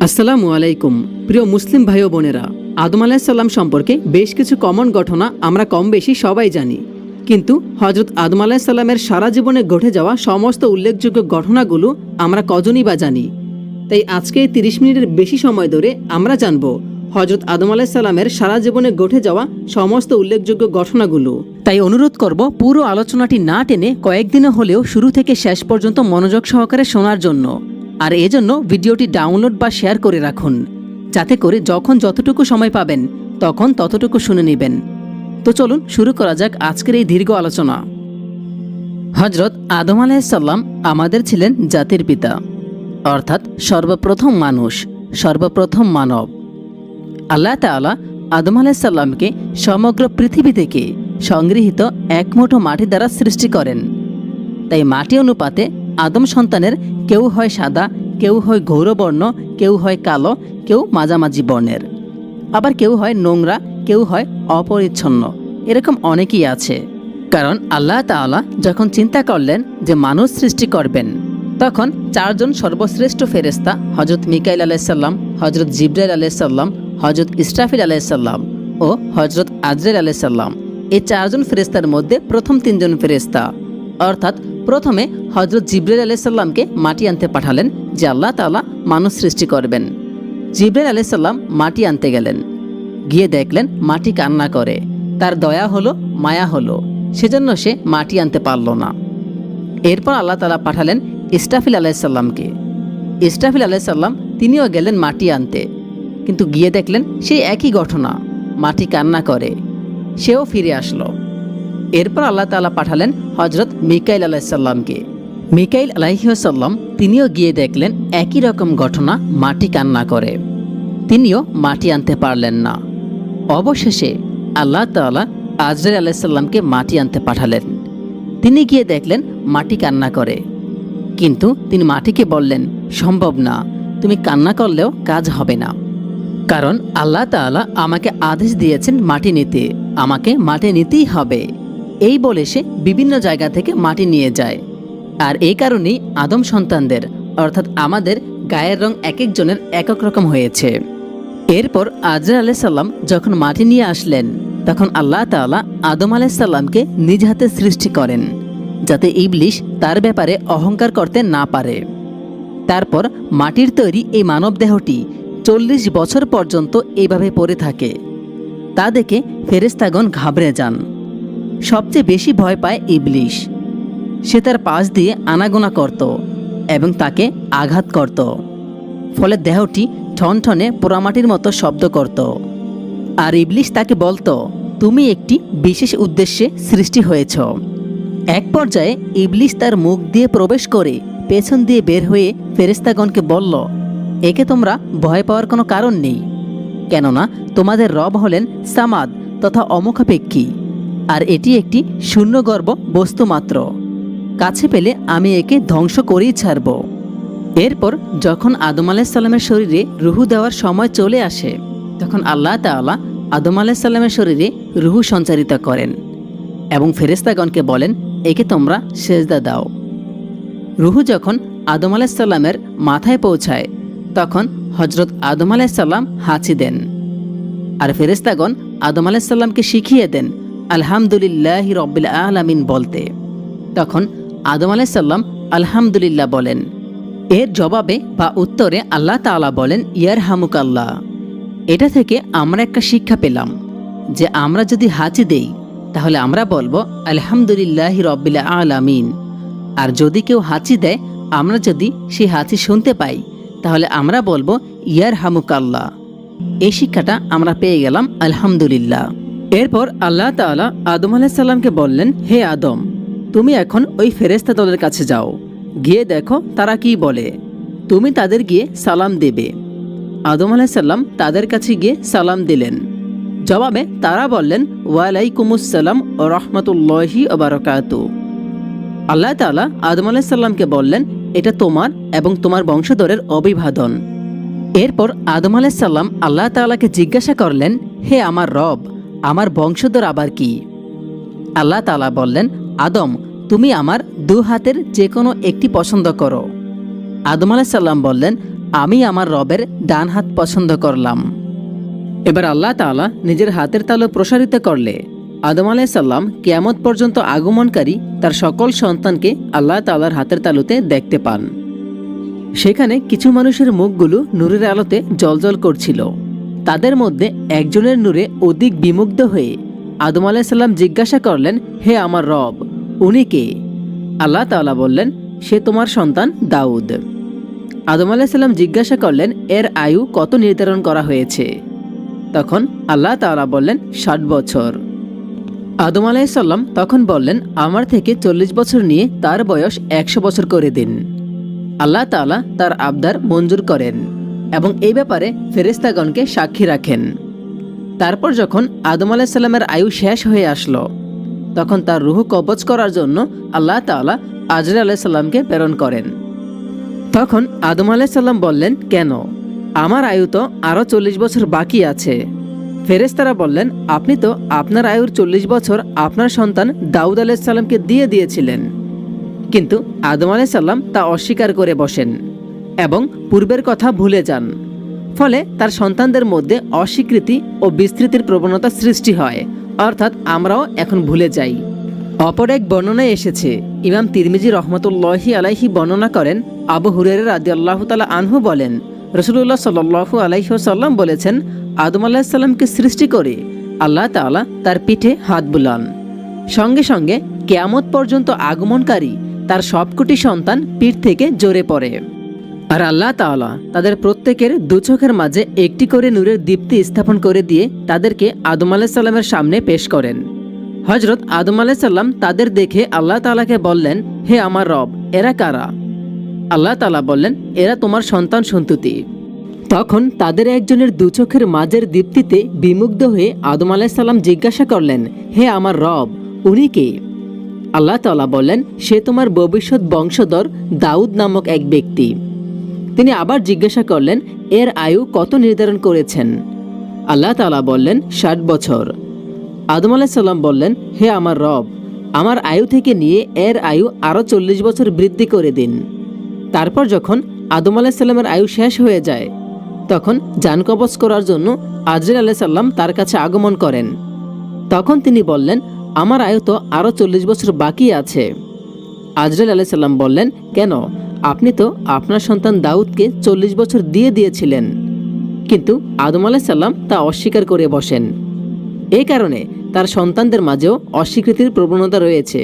আসসালামু আলাইকুম প্রিয় মুসলিম ভাই ও বোনেরা, আদম আলাইহিস সালাম সম্পর্কে বেশ কিছু কমন ঘটনা আমরা কম বেশি সবাই জানি। কিন্তু হযরত আদম আলাইহিস সালামের সারা জীবনে ঘটে যাওয়া সমস্ত উল্লেখযোগ্য ঘটনাগুলো আমরা কজনই বা জানি। তাই আজকে 30 মিনিটের বেশি সময় ধরে আমরা জানব হযরত আদম আলাইহিস সালামের সারা জীবনে ঘটে যাওয়া সমস্ত উল্লেখযোগ্য ঘটনাগুলো। তাই অনুরোধ করব পুরো আলোচনাটি না টেনে কয়েকদিনে হলেও শুরু থেকে শেষ পর্যন্ত মনোযোগ সহকারে শোনার জন্য। আর এজন্য ভিডিওটি ডাউনলোড বা শেয়ার করে রাখুন, যাতে করে যখন যতটুকু সময় পাবেন তখন ততটুকু শুনে নেবেন। তো চলুন শুরু করা যাক আজকের এই দীর্ঘ আলোচনা। হযরত আদম আলাইহিস সালাম আমাদের ছিলেন জাতির পিতা, অর্থাৎ সর্বপ্রথম মানুষ, সর্বপ্রথম মানব। আল্লাহ তাআলা আদম আলাইহিস সালামকে সমগ্র পৃথিবী থেকে সংগৃহীত এক মুঠো মাটি দ্বারা সৃষ্টি করেন। তাই মাটি অনুপাতে আদম সন্তানের কেউ হয় সাদা, কেউ হয় গৌরবর্ণ, কেউ হয় কালো, কেউ মাঝামাঝি বর্ণের, আবার কেউ হয় নোংরা, কেউ হয় অপরিচ্ছন্ন। এরকম অনেকেই আছে। কারণ আল্লাহ তাআলা যখন চিন্তা করলেন যে মানুষ সৃষ্টি করবেন, তখন চারজন সর্বশ্রেষ্ঠ ফেরেশতা হযরত মিকাইল আলাইহিস সালাম, হযরত জিবরাইল আলাইহিস সালাম, হযরত ইসরাফিল আলাইহিস সালাম ও হযরত আজরাইল আলাইহিস সালাম, এই চারজন ফেরেশতার মধ্যে প্রথম তিনজন ফেরেশতা অর্থাৎ প্রথমে হযরত জিবরাইল আলাইহিস সালামকে মাটি আনতে পাঠালেন যে আল্লাহ তাআলা মানুষ সৃষ্টি করবেন। জিবরাইল আলাইহিস সালাম মাটি আনতে গেলেন, গিয়ে দেখলেন মাটি কান্না করে, তার দয়া হলো, মায়া হলো, সেজন্য সে মাটি আনতে পারল না। এরপর আল্লাহ তাআলা পাঠালেন ইসরাফিল আলাইহিস সালামকে। ইসরাফিল আলাইহিস সালাম তিনিও গেলেন মাটি আনতে, কিন্তু গিয়ে দেখলেন সেই একই ঘটনা, মাটি কান্না করে, সেও ফিরে আসলো। এরপর আল্লাহ তাআলা পাঠালেন হযরত মিকাইল আলাইহিস সালামকে। মিকাইল আলাইহিস সালাম তিনিও গিয়ে দেখলেন একই রকম ঘটনা, মাটি কান্না করে, তিনিও মাটি আনতে পারলেন না। অবশেষে আল্লাহ তাআলা আজরাইল আলাইহিস সালামকে মাটি আনতে পাঠালেন। তিনি গিয়ে দেখলেন মাটি কান্না করে, কিন্তু তিনি মাটিকে বললেন, সম্ভব না, তুমি কান্না করলেও কাজ হবে না, কারণ আল্লাহ তাআলা আমাকে আদেশ দিয়েছেন মাটি নিতে, আমাকে মাটি নিতেই হবে। এই বলে সে বিভিন্ন জায়গা থেকে মাটি নিয়ে যায়। আর এই কারণেই আদম সন্তানদের অর্থাৎ আমাদের গায়ের রং এক একজনের এক এক রকম হয়েছে। এরপর আজরাইল আলাইহিস সালাম যখন মাটি নিয়ে আসলেন, তখন আল্লাহ তাআলা আদম আলাইহিস সালামকে নিজ হাতে সৃষ্টি করেন, যাতে ইবলিশ তার ব্যাপারে অহংকার করতে না পারে। তারপর মাটির তৈরি এই মানব দেহটি 40 বছর পর্যন্ত এইভাবে পড়ে থাকে। তা দেখে ফেরেশতাগণ ঘাবড়ে যান। সবচেয়ে বেশি ভয় পায় ইবলিশ। সে তার পাশ দিয়ে আনাগোনা করত এবং তাকে আঘাত করত, ফলে দেহটি ঠনঠনে পোড়ামাটির মতো শব্দ করত। আর ইবলিশ তাকে বলতো, তুমি একটি বিশেষ উদ্দেশ্যে সৃষ্টি হয়েছ। এক পর্যায়ে ইবলিশ তার মুখ দিয়ে প্রবেশ করে পেছন দিয়ে বের হয়ে ফেরেশতাগণকে বলল, একে তোমরা ভয় পাওয়ার কোনো কারণ নেই, কেননা তোমাদের রব হলেন সামাদ তথা অমুখাপেক্ষী, আর এটি একটি শূন্যগর্ভ বস্তু মাত্র, কাছে পেলে আমি একে ধ্বংস করেই ছাড়ব। এরপর যখন আদম আলাইহিস সালামের শরীরে রুহু দেওয়ার সময় চলে আসে, তখন আল্লাহ তাআলা আদম আলাইহিস সালামের শরীরে রুহু সঞ্চারিত করেন এবং ফেরেশতাগণকে বলেন, একে তোমরা সেজদা দাও। রুহু যখন আদম আলাইহিস সালামের মাথায় পৌঁছায়, তখন হযরত আদম আলাইহিস সালাম হাঁচি দেন, আর ফেরেশতাগণ আদম আলাইহিস সালামকে শিখিয়ে দেন আলহামদুলিল্লাহি রাব্বিল আলামিন বলতে। তখন আদম আলাইহিস সালাম আলহামদুলিল্লাহ বলেন। এর জবাবে বা উত্তরে আল্লাহ তাআলা বলেন, ইয়ারহামুকাল্লাহ। এটা থেকে আমরা একটা শিক্ষা পেলাম যে আমরা যদি হাঁচি দেই তাহলে আমরা বলবো আলহামদুলিল্লাহি রাব্বিল আলামিন, আর যদি কেউ হাঁচি দেয় আমরা যদি সেই হাঁচি শুনতে পাই তাহলে আমরা বলবো ইয়ারহামুকাল্লাহ। এই শিক্ষাটা আমরা পেয়ে গেলাম আলহামদুলিল্লাহ। এরপর আল্লাহ তাআলা আদম আলাইহিস সালামকে বললেন, হে আদম, তুমি এখন ওই ফেরেশতা দলের কাছে যাও, গিয়ে দেখো তারা কি বলে, তুমি তাদের গিয়ে সালাম দেবে। আদম আলাইহিস সালাম তাদের কাছে গিয়ে সালাম দিলেন। জবাবে তারা বললেন, ওয়ালাইকুমুস সালাম ওয়া রাহমাতুল্লাহি ওয়া বারাকাতুহু। আল্লাহ তাআলা আদম আলাইহিস সালামকে বললেন, এটা তোমার এবং তোমার বংশধরের অভিবাদন। এরপর আদম আলাইহিস সালাম আল্লাহ তাআলাকে জিজ্ঞাসা করলেন, হে আমার রব, আমার বংশধর আবার কি? আল্লাহ তাআলা বললেন, আদম, তুমি আমার 2 হাতের যে কোনো একটি পছন্দ করো। আদম আলাইহিস সালাম বললেন, আমি আমার রবের ডান হাত পছন্দ করলাম। এবার আল্লাহ তাআলা নিজের হাতের তালু প্রসারিত করলে আদম আলাইহিসসালাম কিয়ামত পর্যন্ত আগমনকারী তার সকল সন্তানকে আল্লাহ তাআলার হাতের তালুতে দেখতে পান। সেখানে কিছু মানুষের মুখগুলো নূরের আলোতে জ্বলজ্বল করছিল। তাদের মধ্যে একজনের নূরে অধিক বিমুগ্ধ হয়ে আদম আলাইহিসসালাম জিজ্ঞাসা করলেন, হে আমার রব, উনি কে? আল্লাহ তাআলা বললেন, সে তোমার সন্তান দাউদ। আদম আলাইহিসসালাম জিজ্ঞাসা করলেন, এর আয়ু কত নির্ধারণ করা হয়েছে? তখন আল্লাহ তাআলা বললেন, 60 বছর। আদম আলাইহিসসালাম তখন বললেন, আমার থেকে 40 বছর নিয়ে তার বয়স 100 বছর করে দিন। আল্লাহ তাআলা তার আবদার মঞ্জুর করেন এবং এই ব্যাপারে ফেরেশতাগণকে সাক্ষী রাখেন। তারপর যখন আদম আলাইহিসসালামের আয়ু শেষ হয়ে আসলো, তখন তার রূহ কবজ করার জন্য আল্লাহ তাআলা আজরাইল আলাইহিসসালামকে প্রেরণ করেন। তখন আদম আলাইহিসসালাম বললেন, কেন? আমার আয়ু তো আরও 40 বছর বাকি আছে। ফেরেশতারা বললেন, আপনি তো আপনার আয়ুর 40 বছর আপনার সন্তান দাউদ আলাইহিসসালামকে দিয়ে দিয়েছিলেন। কিন্তু আদম আলাইহিসসালাম তা অস্বীকার করে বসেন এবং পূর্বের কথা ভুলে যান। ফলে তার সন্তানদের মধ্যে অস্বীকৃতি ও বিস্তৃতির প্রবণতা সৃষ্টি হয়, অর্থাৎ আমরাও এখন ভুলে যাই। অপর এক বর্ণনায় এসেছে, ইমাম তিরমিজি রহমতুল্লাহি আলাইহি বর্ণনা করেন, আবু হুরায়রা রাদিয়াল্লাহু তাআলা আনহু বলেন, রাসূলুল্লাহ সাল্লাল্লাহু আলাইহি ওয়াসাল্লাম বলেছেন, আদম আলাইহিসসালামকে সৃষ্টি করে আল্লাহ তাআলা তার পিঠে হাত বুলান। সঙ্গে সঙ্গে কিয়ামত পর্যন্ত আগমনকারী তার সবকটি সন্তান পিঠ থেকে ঝরে পড়ে। আর আল্লাহ তাআলা তাদের প্রত্যেকের দু চোখের মাঝে একটি করে নূরের দীপ্তি স্থাপন করে দিয়ে তাদেরকে আদম আলাইহিসসালামের সামনে পেশ করেন। হযরত আদম আলাইহিসসালাম তাদের দেখে আল্লাহ তাআলাকে বললেন, হে আমার রব, এরা কারা? আল্লাহ তাআলা বললেন, এরা তোমার সন্তান সন্ততি। তখন তাদের একজনের দু চোখের মাঝের দীপ্তিতে বিমুগ্ধ হয়ে আদম আলাইহিসসালাম জিজ্ঞাসা করলেন, হে আমার রব, উনি কে? আল্লাহ তাআলা বললেন, সে তোমার ভবিষ্যৎ বংশধর দাউদ নামক এক ব্যক্তি। তিনি আবার জিজ্ঞাসা করলেন, এর আয়ু কত নির্ধারণ করেছেন? আল্লাহ তাআলা বললেন, 60 বছর। আদম আলাইহিসসালাম বললেন, হে আমার রব, আমার আয়ু থেকে নিয়ে এর আয়ু আরও 40 বছর বৃদ্ধি করে দিন। তারপর যখন আদম আলাইহিসসালামের আয়ু শেষ হয়ে যায়, তখন জান কবজ করার জন্য আজরাইল আলাইহিসসালাম তার কাছে আগমন করেন। তখন তিনি বললেন, আমার আয়ু তো আরও 40 বছর বাকি আছে। আজরাইল আলাইহিসসালাম বললেন, কেন? আপনি তো আপনার সন্তান দাউদকে 40 বছর দিয়ে দিয়েছিলেন। কিন্তু আদম আলাইহিসসালাম তা অস্বীকার করে বসেন। এই কারণে তার সন্তানদের মাঝেও অস্বীকৃতির প্রবণতা রয়েছে।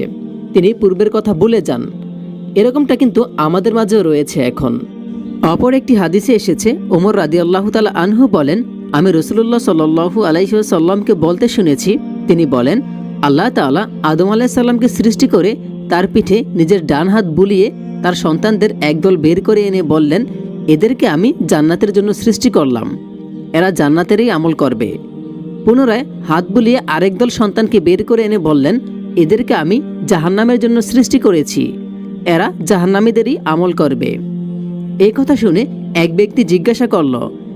তিনি পূর্বের কথা ভুলে যান। এরকমটা কিন্তু আমাদের মাঝেও রয়েছে এখন। অপর একটি হাদিসে এসেছে, ওমর রাদিয়াল্লাহু তাআলা আনহু বলেন, আমি রাসূলুল্লাহ সাল্লাল্লাহু আলাইহি ওয়াসাল্লামকে বলতে শুনেছি, তিনি বলেন, আল্লাহ তাআলা আদম আলাইহিসসালামকে সৃষ্টি করে তার পিঠে নিজের ডান হাত বুলিয়ে তার সন্তানদের একদল বের করে এনে বললেন, এদেরকে আমি জান্নাতের জন্য সৃষ্টি করলাম, এরা জান্নাতেরই আমল করবে। পুনরায় হাত বুলিয়ে আরেক দল সন্তানকে বের করে এনে বললেন, এদেরকে আমি জাহান্নামের জন্য সৃষ্টি করেছি, এরা জাহান্নামীদেরই আমল করবে। এই কথা শুনে এক ব্যক্তি জিজ্ঞাসা করল,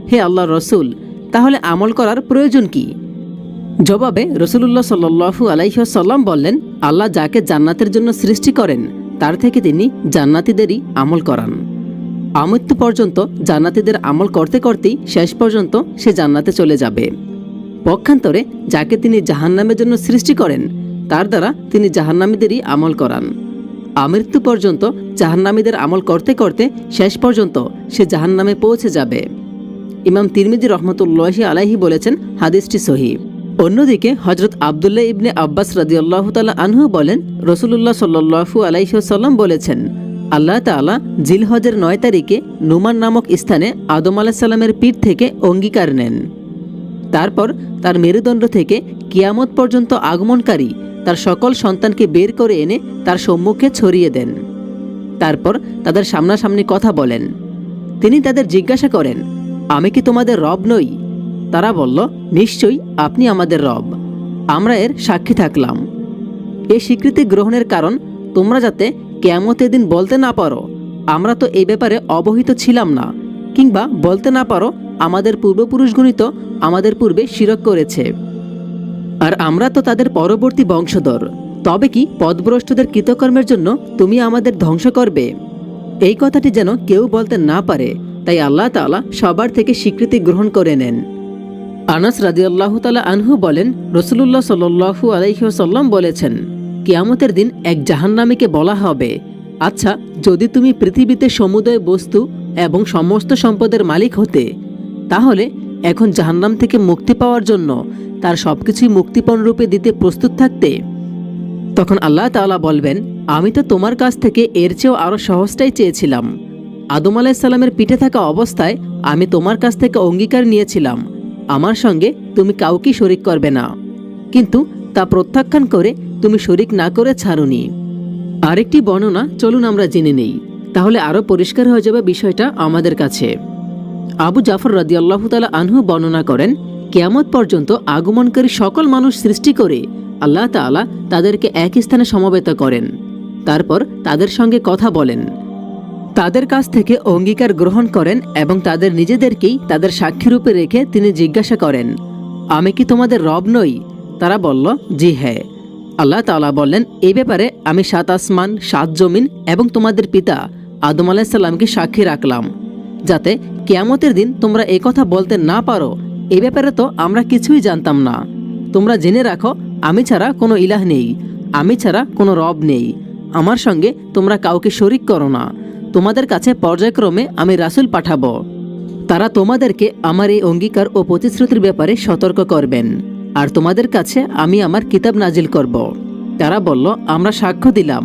হে আল্লাহর রাসূল, তাহলে আমল করার প্রয়োজন কি? জবাবে রাসূলুল্লাহ সাল্লাল্লাহু আলাইহি ওয়াসাল্লাম বললেন, আল্লাহ যাকে জান্নাতের জন্য সৃষ্টি করেন তার থেকে তিনি জান্নাতীদেরই আমল করান। আমৃত্যু পর্যন্ত জান্নাতীদের আমল করতে করতেই শেষ পর্যন্ত সে জান্নাতে চলে যাবে। পক্ষান্তরে যাকে তিনি জাহান্নামের জন্য সৃষ্টি করেন তার দ্বারা তিনি জাহান্নামীদেরই আমল করান। আমৃত্যু পর্যন্ত জাহান্নামীদের আমল করতে করতে শেষ পর্যন্ত সে জাহান্নামে পৌঁছে যাবে। ইমাম তিরমিজি রহমতুল্লাহি আলাইহি বলেছেন, হাদিসটি সহিহ। অন্যদিকে হযরত আব্দুল্লাহ ইবনে আব্বাস রাদিয়াল্লাহু তাআলা আনহু বলেন, রাসূলুল্লাহ সাল্লাল্লাহু আলাইহি ওয়াসাল্লাম বলেছেন, আল্লাহ তাআলা জিলহজের 9 তারিখে নুমান নামক স্থানে আদম আলাইহিসসালামের পিঠ থেকে অঙ্গীকার নেন। তারপর তার মেরুদণ্ড থেকে কিয়ামত পর্যন্ত আগমনকারী তার সকল সন্তানকে বের করে এনে তার সম্মুখে ছড়িয়ে দেন। তারপর তাদের সামনাসামনি কথা বলেন। তিনি তাদের জিজ্ঞাসা করেন, আমি কি তোমাদের রব নই? তারা বলল, নিশ্চয়ই আপনি আমাদের রব, আমরা এর সাক্ষী থাকলাম। এই স্বীকৃতি গ্রহণের কারণ তোমরা যাতে কিয়ামতের দিন বলতে না পারো, আমরা তো এই ব্যাপারে অবহিত ছিলাম না, কিংবা বলতে না পারো, আমাদের পূর্বপুরুষগণই তো আমাদের পূর্বে শিরক করেছে, আর আমরা তো তাদের পরবর্তী বংশধর। তবে কি পথভ্রষ্টদের কৃতকর্মের জন্য তুমি আমাদের ধ্বংস করবে? এই কথাটি যেন কেউ বলতে না পারে, তাই আল্লাহ তাআলা সবার থেকে স্বীকৃতি গ্রহণ করে নেন। আনাস রাদিয়াল্লাহু তাআলা আনহু বলেন, রাসূলুল্লাহ সাল্লাল্লাহু আলাইহি ওয়াসাল্লাম বলেছেন, কিয়ামতের দিন এক জাহান্নামীকে বলা হবে, আচ্ছা, যদি তুমি পৃথিবীতে সমুদয় বস্তু এবং সমস্ত সম্পদের মালিক হতে, তাহলে এখন জাহান্নাম থেকে মুক্তি পাওয়ার জন্য তার সবকিছুই মুক্তিপণ রূপে দিতে প্রস্তুত থাকতে? তখন আল্লাহ তাআলা বলবেন, আমি তো তোমার কাছ থেকে এর চেয়েও আরও সহজটাই চেয়েছিলাম। আদম আলাইহিস সালামের পিঠে থাকা অবস্থায় আমি তোমার কাছ থেকে অঙ্গীকার নিয়েছিলাম আমার সঙ্গে তুমি কাউকে শরিক করবে না, কিন্তু তা প্রত্যাখ্যান করে তুমি শরিক না করে ছাড়ুনি। আরেকটি বর্ণনা চলুন আমরা জেনে নেই, তাহলে আরও পরিষ্কার হয়ে যাবে বিষয়টা আমাদের কাছে। আবু জাফর রাদিয়াল্লাহু তাআলা আনহু বর্ণনা করেন, কিয়ামত পর্যন্ত আগমনকারী সকল মানুষ সৃষ্টি করে আল্লাহ তাআলা তাদেরকে এক স্থানে সমবেত করেন। তারপর তাদের সঙ্গে কথা বলেন, তাদের কাছ থেকে অঙ্গীকার গ্রহণ করেন এবং তাদের নিজেদেরকেই তাদের সাক্ষীরূপে রেখে তিনি জিজ্ঞাসা করেন, আমি কি তোমাদের রব নই? তারা বলল, জি হ্যাঁ। আল্লাহ তাআলা বললেন, এই ব্যাপারে আমি 7 আসমান 7 জমিন এবং তোমাদের পিতা আদম আলাইহিস সালামকে সাক্ষী রাখলাম, যাতে কিয়ামতের দিন তোমরা এই কথা বলতে না পারো, এই ব্যাপারে তো আমরা কিছুই জানতাম না। তোমরা জেনে রাখো, আমি ছাড়া কোনো ইলাহ নেই, আমি ছাড়া কোনো রব নেই, আমার সঙ্গে তোমরা কাউকে শরিক করো না। তোমাদের কাছে পর্যায়ক্রমে আমি রাসূল পাঠাবো, তারা তোমাদেরকে আমার এই অঙ্গীকার ও প্রতিশ্রুতির ব্যাপারে সতর্ক করবেন, আর তোমাদের কাছে আমি আমার কিতাব নাজিল করব। তারা বলল, আমরা সাক্ষ্য দিলাম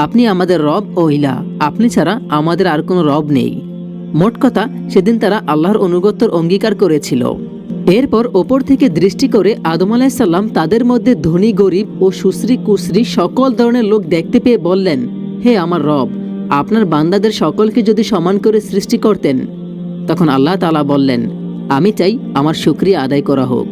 আপনি আমাদের রব ও ইলাহ, আপনি ছাড়া আমাদের আর কোনো রব নেই। মোট কথা, সেদিন তারা আল্লাহর অনুগত্যর অঙ্গীকার করেছিল। এরপর ওপর থেকে দৃষ্টি করে আদম আলাইহিস সালাম তাদের মধ্যে ধনী গরিব ও সুশ্রী কুশ্রী সকল ধরনের লোক দেখতে পেয়ে বললেন, হে আমার রব, আপনার বান্দাদের সকলকে যদি সমান করে সৃষ্টি করতেন। তখন আল্লাহ তাআলা বললেন, আমি চাই আমার শুকরিয়া আদায় করা হোক।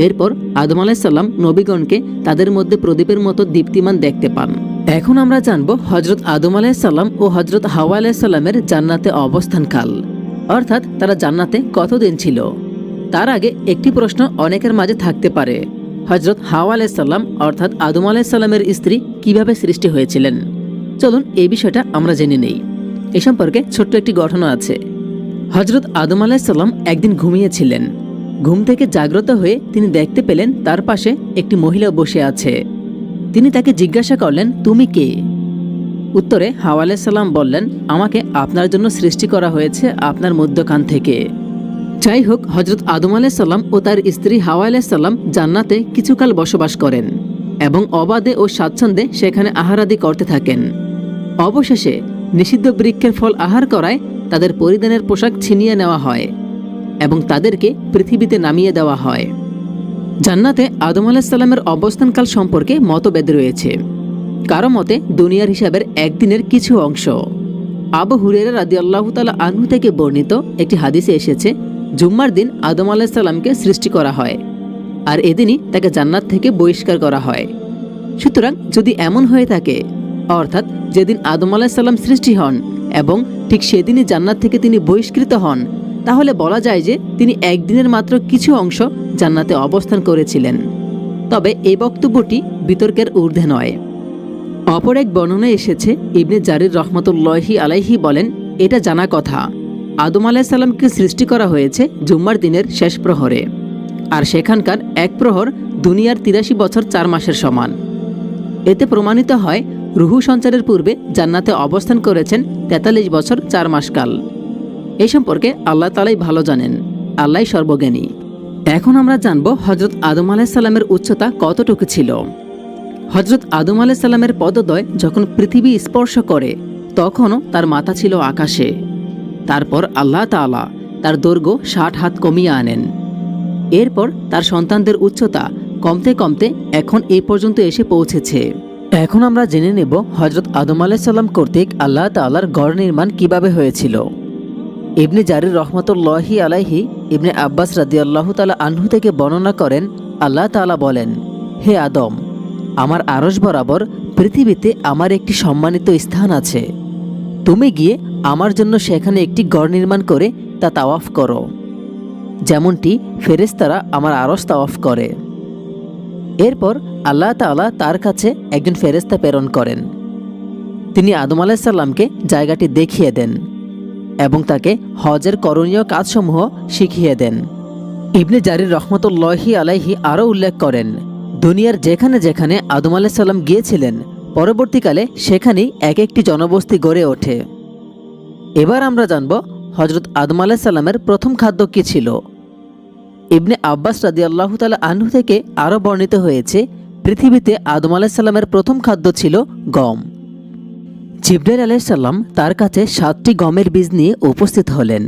এরপর আদম আলাইহিস সালাম নবীগণকে তাদের মধ্যে প্রদীপের মতো দীপ্তিমান দেখতে পান। এখন আমরা জানব হযরত আদম আলাইহিস সালাম ও হযরত হাওয়া আলাইহিস সালামের জান্নাতে অবস্থানকাল, অর্থাৎ তারা জান্নাতে কতদিন ছিল। তার আগে একটি প্রশ্ন অনেকের মাঝে থাকতে পারে, হযরত হাওয়া আলাইহিস সালাম অর্থাৎ আদম আলাইহিস সালামের স্ত্রী কিভাবে সৃষ্টি হয়েছিলেন? চলুন এই বিষয়টা আমরা জেনে নেই। এ সম্পর্কে ছোট্ট একটি ঘটনা আছে। হযরত আদম আলাইহিস সালাম একদিন ঘুমিয়েছিলেন। ঘুম থেকে জাগ্রত হয়ে তিনি দেখতে পেলেন তার পাশে একটি মহিলা বসে আছে। তিনি তাকে জিজ্ঞাসা করলেন, তুমি কে? উত্তরে হাওয়া আলাইহিস সালাম বললেন, আমাকে আপনার জন্য সৃষ্টি করা হয়েছে আপনার মধ্যখান থেকে। যাই হোক, হযরত আদম আলাইহিস সালাম ও তার স্ত্রী হাওয়া আলাইহিস সালাম জান্নাতে কিছুকাল বসবাস করেন এবং অবাধে ও স্বাচ্ছন্দ্যে সেখানে আহারাদি করতে থাকেন। অবশেষে নিষিদ্ধ বৃক্ষের ফল আহার করায় তাদের পরিধানের পোশাক ছিনিয়ে নেওয়া হয় এবং তাদেরকে পৃথিবীতে নামিয়ে দেওয়া হয়। জান্নাতে আদম আলাইহিস সালামের অবস্থানকাল সম্পর্কে মতভেদ রয়েছে। কারো মতে দুনিয়ার হিসাবের একদিনের কিছু অংশ। আবু হুরায়রা রাদিয়াল্লাহু তাআলা আনহু থেকে বর্ণিত একটি হাদিসে এসেছে, জুম্মার দিন আদম আলাইহিস সালামকে সৃষ্টি করা হয়, আর এদিনই তাকে জান্নাত থেকে বহিষ্কার করা হয়। সুতরাং যদি এমন হয়ে থাকে, অর্থাৎ যেদিন আদম আলাইহিস সালাম সৃষ্টি হন এবং ঠিক সেদিনই জান্নাত থেকে তিনি বহিষ্কৃত হন, তাহলে বলা যায় যে তিনি একদিনের মাত্র কিছু অংশ জান্নাতে অবস্থান করেছিলেন। তবে এই বক্তব্যটি বিতর্কের ঊর্ধ্বে নয়। অপর এক বর্ণনায় এসেছে, ইবনে জারির রহমতুল্লাহি আলাইহি বলেন, এটা জানা কথা, আদম আলাইহিস সালামকে সৃষ্টি করা হয়েছে জুম্মার দিনের শেষ প্রহরে, আর সেখানকার এক প্রহর দুনিয়ার 83 বছর 4 মাসের সমান। এতে প্রমাণিত হয় রুহু সঞ্চারের পূর্বে জান্নাতে অবস্থান করেছেন 43 বছর 4 মাস কাল। এই সম্পর্কে আল্লাহ তাআলাই ভালো জানেন, আল্লাহই সর্বজ্ঞানী। এখন আমরা জানব হযরত আদম আলাইহিস সালামের উচ্চতা কতটুকু ছিল। হযরত আদম আলাইহিস সালামের পদদ্বয় যখন পৃথিবী স্পর্শ করে তখনও তার মাথা ছিল আকাশে। তারপর আল্লাহ তাআলা তার দৈর্ঘ্য 60 হাত কমিয়ে আনেন। এরপর তার সন্তানদের উচ্চতা কমতে কমতে এখন এই পর্যন্ত এসে পৌঁছেছে। এখন আমরা জেনে নেব হযরত আদম আলাইহিস সালাম কর্তৃক আল্লাহ তাআলার গড় নির্মাণ কিভাবে হয়েছিল। ইবনে জারির রহমতুল্লাহি আলাইহি ইবনে আব্বাস রাদিয়াল্লাহু তাআলা আনহু থেকে বর্ণনা করেন, আল্লাহ তাআলা বলেন, হে আদম, আমার আরশ বরাবর পৃথিবীতে আমার একটি সম্মানিত স্থান আছে। তুমি গিয়ে আমার জন্য সেখানে একটি গড় নির্মাণ করে তা তাওয়াফ করো, যেমনটি ফেরেশতারা আমার আরশ তাওয়াফ করে। এরপর আল্লাহ তাআলা তার কাছে একজন ফেরেশতা প্রেরণ করেন। তিনি আদম আলাইহিস সালামকে জায়গাটি দেখিয়ে দেন এবং তাকে হজের করণীয় কাজসমূহ শিখিয়ে দেন। ইবনে জারির রহমতুল্লাহি আলাইহি আরও উল্লেখ করেন, দুনিয়ার যেখানে যেখানে আদম আলাইহিস সালাম গিয়েছিলেন পরবর্তীকালে সেখানেই এক একটি জনবস্তি গড়ে ওঠে। এবার আমরা জানব হজরত আদম আলাইহিস সালামের প্রথম খাদ্য কী ছিল। ইবনে আব্বাস রাদিয়াল্লাহু তাআলা আনহু থেকে আরও বর্ণিত হয়েছে, পৃথিবীতে আদম আলাইহিস সালামের প্রথম খাদ্য ছিল গম। জিবরাইল আলাইহিস সালাম তার কাছে 7টি গমের বীজ নিয়ে উপস্থিত হলেন।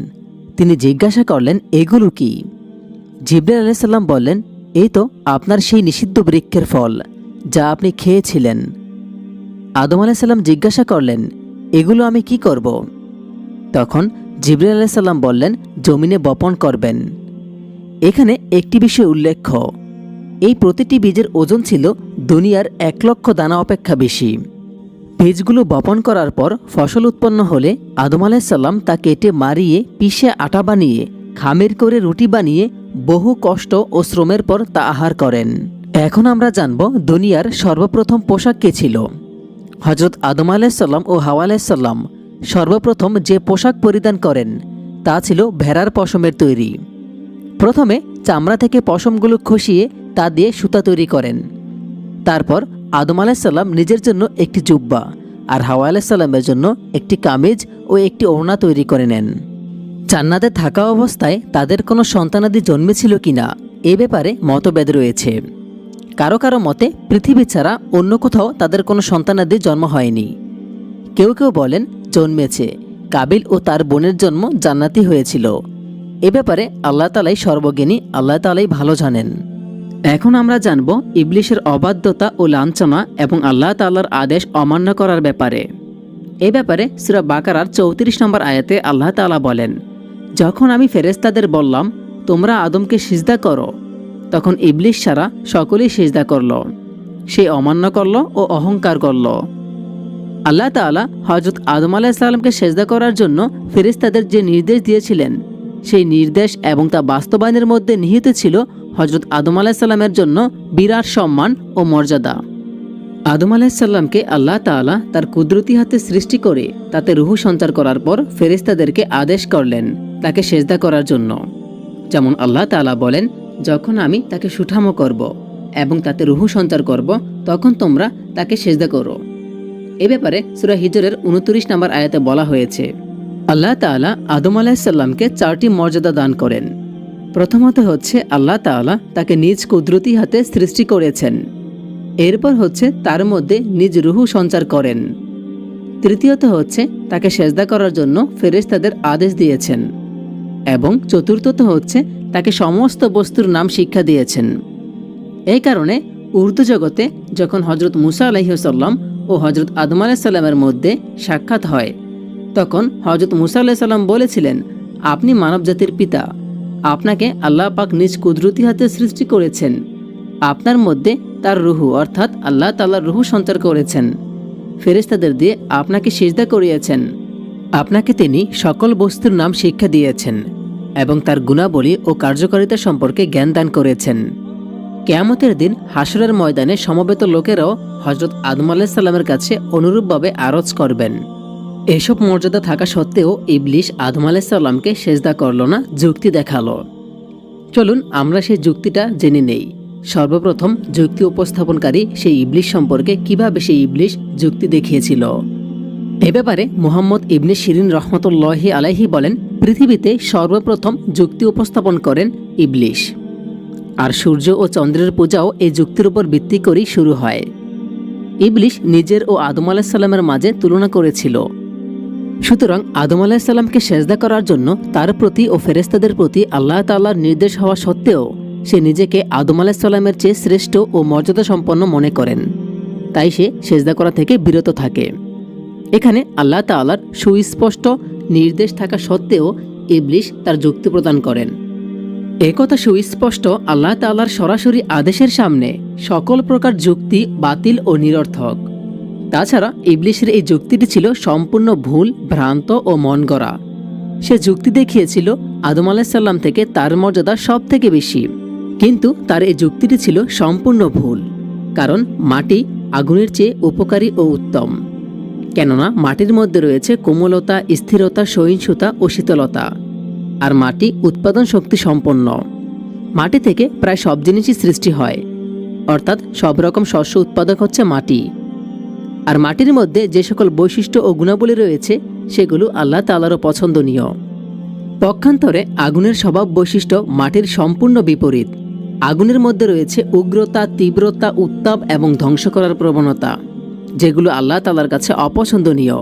তিনি জিজ্ঞাসা করলেন, এগুলো কি? জিবরাইল আলাইহিস সালাম বললেন, এই তো আপনার সেই নিষিদ্ধ বৃক্ষের ফল যা আপনি খেয়েছিলেন। আদম আলাইহিস সালাম জিজ্ঞাসা করলেন, এগুলো আমি কি করব? তখন জিবরাইল আলাইহিস সালাম বললেন, জমিনে বপন করবেন। এখানে একটি বিষয় উল্লেখ্য, এই প্রতিটি বীজের ওজন ছিল দুনিয়ার 1 লক্ষ দানা অপেক্ষা বেশি। বীজগুলো বপন করার পর ফসল উৎপন্ন হলে আদম আলাইহিস সালাম তা কেটে মারিয়ে পিষে আটা বানিয়ে খামির করে রুটি বানিয়ে বহু কষ্ট ও শ্রমের পর তা আহার করেন। এখন আমরা জানব দুনিয়ার সর্বপ্রথম পোশাক কে ছিল। হজরত আদম আলাইহিস সালাম ও হাওয়া আলাইহিস সালাম সর্বপ্রথম যে পোশাক পরিধান করেন তা ছিল ভেড়ার পশমের তৈরি। প্রথমে চামড়া থেকে পশমগুলো খসিয়ে তা দিয়ে সুতা তৈরি করেন। তারপর আদম আলাইহিস সালাম নিজের জন্য একটি জুব্বা আর হাওয়া আলাইহিস সালামের জন্য একটি কামিজ ও একটি ওড়না তৈরি করে নেন। জান্নাতে থাকা অবস্থায় তাদের কোনো সন্তানাদি জন্মেছিল কিনা এ ব্যাপারে মতভেদ রয়েছে। কারো কারো মতে পৃথিবী ছাড়া অন্য কোথাও তাদের কোনো সন্তানাদি জন্ম হয়নি। কেউ কেউ বলেন জন্মেছে, কাবিল ও তার বোনের জন্ম জান্নাতি হয়েছিল। এ ব্যাপারে আল্লাহ তাআলাই সর্বজ্ঞানী, আল্লাহ তাআলাই ভালো জানেন। এখন আমরা জানব ইবলিশের অবাধ্যতা ও লাঞ্ছনা এবং আল্লাহ তাআলার আদেশ অমান্য করার ব্যাপারে। এ ব্যাপারে সূরা বাকারার 34 নম্বর আয়াতে আল্লাহ তাআলা বলেন, যখন আমি ফেরেশতাদের বললাম তোমরা আদমকে সিজদা করো, তখন ইবলিশ ছাড়া সকলেই সিজদা করল। সে অমান্য করল ও অহংকার করল। আল্লাহ তাআলা হযরত আদম আলাইহিস সালামকে সিজদা করার জন্য ফেরেশতাদের যে নির্দেশ দিয়েছিলেন সেই নির্দেশ এবং তা বাস্তবায়নের মধ্যে নিহিত ছিল হযরত আদম আলাইহিস সালামের জন্য বিরাট সম্মান ও মর্যাদা। আদম আলাইহিস সালামকে আল্লাহ তাআলা তার কুদরতি হাতে সৃষ্টি করে তাতে রূহ সঞ্চার করার পর ফেরেশতাদেরকে আদেশ করলেন তাকে সিজদা করার জন্য। যেমন আল্লাহ তাআলা বলেন, যখন আমি তাকে সুঠামো করব এবং তাতে রূহ সঞ্চার করব তখন তোমরা তাকে সিজদা করো। এ ব্যাপারে সূরা হিজরের 29 নম্বর আয়াতে বলা হয়েছে, আল্লাহ তাআলা আদম আলাইহিস সালামকে 4টি মর্যাদা দান করেন। প্রথমত হচ্ছে আল্লাহ তাআলা তাকে নিজ কুদরতি হাতে সৃষ্টি করেছেন। এরপর হচ্ছে তার মধ্যে নিজ রূহ সঞ্চার করেন। তৃতীয়ত হচ্ছে তাকে সিজদা করার জন্য ফেরেশতাদের আদেশ দিয়েছেন। এবং চতুর্থত হচ্ছে তাকে সমস্ত বস্তুর নাম শিক্ষা দিয়েছেন। এই কারণে উর্দু জগতে যখন হযরত মুসা আলাইহিস সালাম ও হযরত আদম আলাইহিস সালামের মধ্যে সাক্ষাৎ হয় তখন হযরত মুসা আলাইহিস সালাম বলেছিলেন, আপনি মানবজাতির পিতা, আপনাকে আল্লাহ পাক নিজ কুদরতি হাতে সৃষ্টি করেছেন। আপনার মধ্যে তার রূহ অর্থাৎ আল্লাহ তাআলার রূহ সঞ্চার করেছেন। ফেরেশতাদের দিয়ে আপনাকে সিজদা করিয়েছেন। আপনাকে তিনি সকল বস্তুর নাম শিক্ষা দিয়েছেন এবং তার গুণাবলী ও কার্যকারিতা সম্পর্কে জ্ঞান দান করেছেন। কিয়ামতের দিন হাসরের ময়দানে সমবেত লোকেরাও হযরত আদম আলাইহিস সালামের কাছে অনুরূপভাবে আরজ করবেন। এসব মর্যাদা থাকা সত্ত্বেও ইবলিশ আদম আলাইহিস সালামকে সিজদা করল না, যুক্তি দেখালো। চলুন আমরা সেই যুক্তিটা জেনে নেই। সর্বপ্রথম যুক্তি উপস্থাপনকারী সেই ইবলিশ সম্পর্কে কিভাবে সেই ইবলিশ যুক্তি দেখিয়েছিল। এ ব্যাপারে মুহাম্মদ ইবনে শিরিন রহমতুল্লাহি আলাইহি বলেন, পৃথিবীতে সর্বপ্রথম যুক্তি উপস্থাপন করেন ইবলিশ। আর সূর্য ও চন্দ্রের পূজাও এই যুক্তির উপর ভিত্তি করেই শুরু হয়। ইবলিশ নিজের ও আদম আলাইহিস সালামের মাঝে তুলনা করেছিল। সুতরাং আদম আলাইহিস সালামকে সিজদা করার জন্য তার প্রতি ও ফেরেশতাদের প্রতি আল্লাহ তাআলার নির্দেশ হওয়া সত্ত্বেও সে নিজেকে আদম আলাইহিস সালামের চেয়ে শ্রেষ্ঠ ও মর্যাদা সম্পন্ন মনে করেন। তাই সে সিজদা করা থেকে বিরত থাকে। এখানে আল্লাহ তাআলার সুস্পষ্ট নির্দেশ থাকা সত্ত্বেও ইবলিশ তার যুক্তি প্রদান করেন। একথা সুস্পষ্ট, আল্লাহ তাআলার সরাসরি আদেশের সামনে সকল প্রকার যুক্তি বাতিল ও নিরর্থক। তাছাড়া ইবলিশের এই যুক্তিটি ছিল সম্পূর্ণ ভুল, ভ্রান্ত ও মনগড়া। সে যুক্তি দেখিয়েছিল আদম আলাইহিস সালাম থেকে তার মর্যাদা সব থেকে বেশি, কিন্তু তার এই যুক্তিটি ছিল সম্পূর্ণ ভুল। কারণ মাটি আগুনের চেয়ে উপকারী ও উত্তম। কেননা মাটির মধ্যে রয়েছে কোমলতা, স্থিরতা, সহিষ্ণুতা ও শীতলতা। আর মাটি উৎপাদন শক্তি সম্পন্ন। মাটি থেকে প্রায় সব জিনিসই সৃষ্টি হয়, অর্থাৎ সব রকম শস্য উৎপাদক হচ্ছে মাটি। আর মাটির মধ্যে যে সকল বৈশিষ্ট্য ও গুণাবলী রয়েছে সেগুলো আল্লাহ তাআলারও পছন্দনীয়। পক্ষান্তরে আগুনের স্বভাব বৈশিষ্ট্য মাটির সম্পূর্ণ বিপরীত। আগুনের মধ্যে রয়েছে উগ্রতা, তীব্রতা, উত্তাপ এবং ধ্বংস করার প্রবণতা, যেগুলো আল্লাহ তাআলার কাছে অপছন্দনীয়,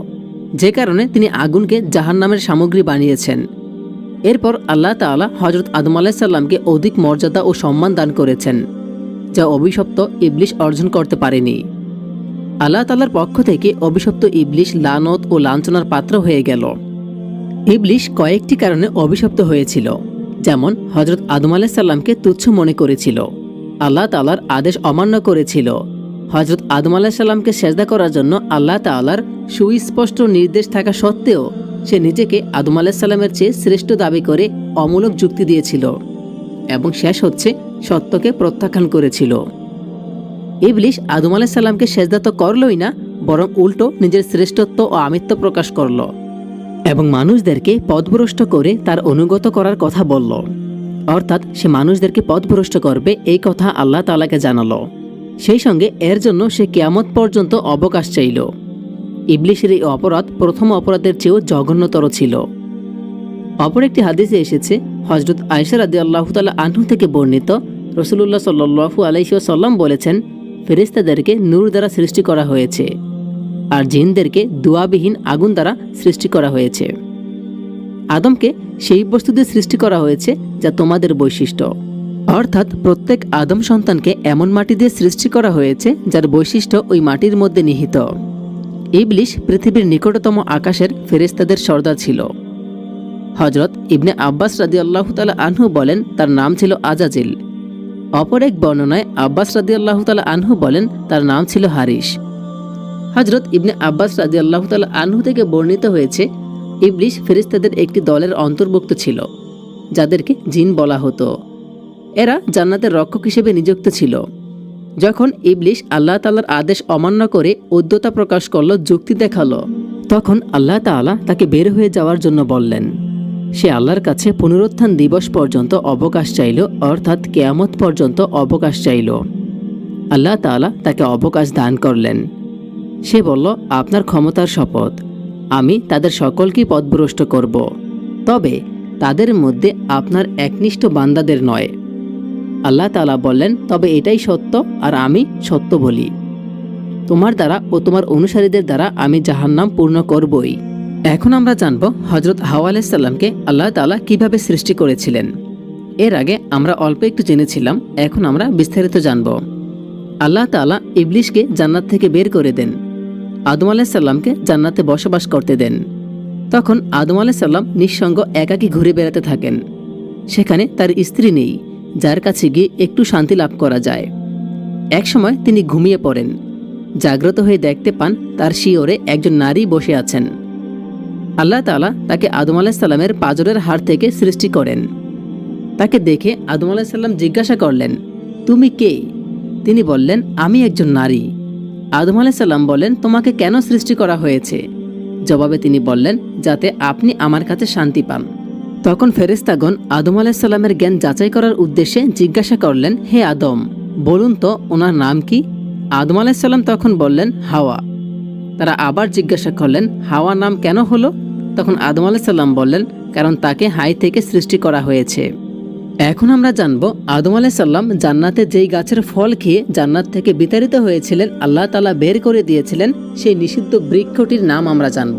যে কারণে তিনি আগুনকে জাহান্নামের সামগ্রী বানিয়েছেন। এরপর আল্লাহ তাআলা হযরত আদম আলাইহিস সালামকে অধিক মর্যাদা ও সম্মান দান করেছেন, যা অভিশপ্ত ইবলিস অর্জন করতে পারেনি। আল্লাহ তাআলার পক্ষ থেকে অভিশপ্ত ইবলিস লানত ও লাঞ্ছনার পাত্র হয়ে গেল। ইবলিস কয়েকটি কারণে অভিশপ্ত হয়েছিল, যেমন হযরত আদম আলাইহিস সালামকে তুচ্ছ মনে করেছিল, আল্লাহ তাআলার আদেশ অমান্য করেছিল, হযরত আদম আলাইহিস সালামকে সেজদা করার জন্য আল্লাহ তাআলার সুস্পষ্ট নির্দেশ থাকা সত্ত্বেও সে নিজেকে আদম আলাইহিস সালামের চেয়ে শ্রেষ্ঠ দাবি করে অমূলক যুক্তি দিয়েছিল, এবং শেষ হচ্ছে সত্যকে প্রত্যাখ্যান করেছিল। ইবলিস আদম আলাইহিস সালামকে সেজদা তো করলই না, বরং উল্টো নিজের শ্রেষ্ঠত্ব ও আমিত্ব প্রকাশ করল এবং মানুষদেরকে পথভ্রষ্ট করে তার অনুগত করার কথা বলল। অর্থাৎ সে মানুষদেরকে পথভ্রষ্ট করবে এই কথা আল্লাহ তাআলাকে জানালো। সেই সঙ্গে এর জন্য সে কিয়ামত পর্যন্ত অবকাশ চাইল। ইবলিসের এই অপরাধ প্রথম অপরাধের চেয়েও জঘন্যতর ছিল। অপর একটি হাদিসে এসেছে, হযরত আয়েশা রাদিয়াল্লাহু তাআলা আনহা থেকে বর্ণিত, রাসূলুল্লাহ সাল্লাল্লাহু আলাইহি ওয়াসাল্লাম বলেছেন, ফেরেশতাদেরকে নূর দ্বারা সৃষ্টি করা হয়েছে, আর জিনদেরকে দোয়াবিহীন আগুন দ্বারা সৃষ্টি করা হয়েছে। আদমকে সেই বস্তু দিয়ে সৃষ্টি করা হয়েছে যা তোমাদের বৈশিষ্ট্য। অর্থাৎ প্রত্যেক আদম সন্তানকে এমন মাটি দিয়ে সৃষ্টি করা হয়েছে যার বৈশিষ্ট্য ওই মাটির মধ্যে নিহিত। ইবলিস পৃথিবীর নিকটতম আকাশের ফেরেশতাদের সর্দার ছিল। হযরত ইবনে আব্বাস রাদিয়াল্লাহু তাআলা আনহু বলেন, তার নাম ছিল আজাজিল। অপর এক বর্ণনায় আব্বাস রাদিয়াল্লাহু তাআলা আনহু বলেন, তার নাম ছিল হারিস। হযরত ইবনে আব্বাস রাদিয়াল্লাহু তাআলা আনহু থেকে বর্ণিত হয়েছে, ইবলিস ফেরেশতাদের একটি দলের অন্তর্ভুক্ত ছিল, যাদেরকে জিন বলা হতো। এরা জান্নাতের রক্ষক হিসেবে নিযুক্ত ছিল। যখন ইবলিস আল্লাহ তাআলার আদেশ অমান্য করে উদ্যতা প্রকাশ করল, যুক্তি দেখালো, তখন আল্লাহ তাআলা তাকে বের হয়ে যাওয়ার জন্য বললেন। সে আল্লাহর কাছে পুনরুত্থান দিবস পর্যন্ত অবকাশ চাইল, অর্থাৎ কিয়ামত পর্যন্ত অবকাশ চাইল। আল্লাহ তাআলা তাকে অবকাশ দান করলেন। সে বলল, আপনার ক্ষমতার শপথ, আমি তাদের সকলকেই পথভ্রষ্ট করব, তবে তাদের মধ্যে আপনার একনিষ্ঠ বান্দাদের নয়। আল্লাহ তাআলা বললেন, তবে এটাই সত্য, আর আমি সত্য বলি, তোমার দ্বারা ও তোমার অনুসারীদের দ্বারা আমি জাহান্নাম পূর্ণ করবই। এখন আমরা জানব হযরত হাওয়া আলাইহিস সালামকে আল্লাহ তাআলা কিভাবে সৃষ্টি করেছিলেন। এর আগে আমরা অল্প একটু জেনেছিলাম, এখন আমরা বিস্তারিত জানব। আল্লাহ তাআলা ইবলিসকে জান্নাত থেকে বের করে দেন, আদম আলাইহিস সালামকে জান্নাতে বসবাস করতে দেন। তখন আদম আলাইহিস সালাম নিঃসঙ্গ একাকী ঘুরে বেড়াতে থাকেন। সেখানে তার স্ত্রী নেই, যার কাছে গিয়ে একটু শান্তি লাভ করা যায়। একসময় তিনি ঘুমিয়ে পড়েন। জাগ্রত হয়ে দেখতে পান তার শিয়রে একজন নারী বসে আছেন। আল্লাহ তাআলা তাকে আদম আলাইহিস সালামের পাঁজরের হাড় থেকে সৃষ্টি করেন। তাকে দেখে আদম আলাইহিস সালাম জিজ্ঞাসা করলেন, তুমি কে? তিনি বললেন, আমি একজন নারী। আদম আলাইহিস সালাম বলেন, তোমাকে কেন সৃষ্টি করা হয়েছে? জবাবে তিনি বললেন, যাতে আপনি আমার কাছে শান্তি পান। তখন ফেরেশতাগণ আদম আলাইহিস সালামের জ্ঞান যাচাই করার উদ্দেশ্যে জিজ্ঞাসা করলেন, হে আদম, বলুন তো ওনার নাম কি? আদম আলাইহিস সালাম তখন বললেন, হাওয়া। তারা আবার জিজ্ঞাসা করলেন, হাওয়া নাম কেন হলো? তখন আদম আলাইহিস সালাম বললেন, কারণ তাকে হাই থেকে সৃষ্টি করা হয়েছে। এখন আমরা জানব আদম আলাইহিস সালাম জান্নাতে যেই গাছের ফল খেয়ে জান্নাত থেকে বিতাড়িত হয়েছিলেন, আল্লাহ তাআলা বের করে দিয়েছিলেন, সেই নিষিদ্ধ বৃক্ষটির নাম আমরা জানব।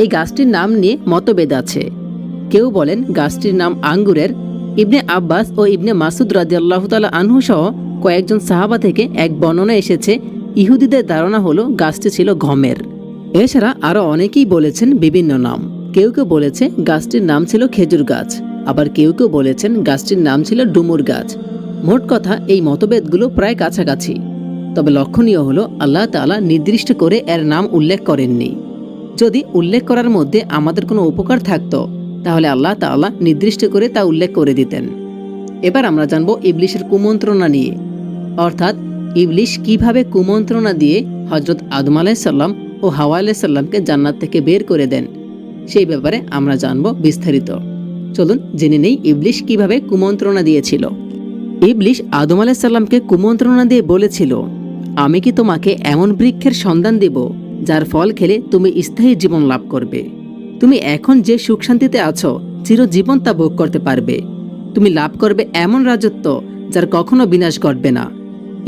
এই গাছটির নাম নিয়ে মতভেদ আছে। কেউ বলেন গাছটির নাম আঙ্গুরের। ইবনে আব্বাস ও ইবনে মাসুদ রাদিয়াল্লাহু তাআলা আনহু সহ কয়েকজন সাহাবা থেকে এক বর্ণনা এসেছে, ইহুদিদের ধারণা হলো গাছটি ছিল গমের। এছাড়া আরও অনেকেই বলেছেন বিভিন্ন নাম। কেউ কেউ বলেছে গাছটির নাম ছিল খেজুর গাছ, আবার কেউ কেউ বলেছেন গাছটির নাম ছিল ডুমুর গাছ। মোট কথা, এই মতভেদগুলো প্রায় কাছাকাছি। তবে লক্ষণীয় হলো আল্লাহ তাআলা নির্দিষ্ট করে এর নাম উল্লেখ করেননি। যদি উল্লেখ করার মধ্যে আমাদের কোনো উপকার থাকতো, তাহলে আল্লাহ তাআলা নির্দিষ্ট করে তা উল্লেখ করে দিতেন। এবার আমরা জানব ইবলিসের কুমন্ত্রণা নিয়ে, অর্থাৎ ইবলিস কিভাবে কুমন্ত্রণা দিয়ে হযরত আদম আলাইহিস সালাম ও হাওয়া আলাইহিসসালামকে জান্নাত থেকে বের করে দেন, সেই ব্যাপারে আমরা জানব বিস্তারিত। চলুন জেনে নেই ইবলিশ কিভাবে কুমন্ত্রণা দিয়েছিল। ইবলিশ আদম আলাইহিসসালামকে কুমন্ত্রণা দিয়ে বলেছিল, আমি কি তোমাকে এমন বৃক্ষের সন্ধান দেব যার ফল খেলে তুমি স্থায়ী জীবন লাভ করবে? তুমি এখন যে সুখ শান্তিতে আছো চিরজীবন তা ভোগ করতে পারবে। তুমি লাভ করবে এমন রাজত্ব যার কখনো বিনাশ ঘটবে না।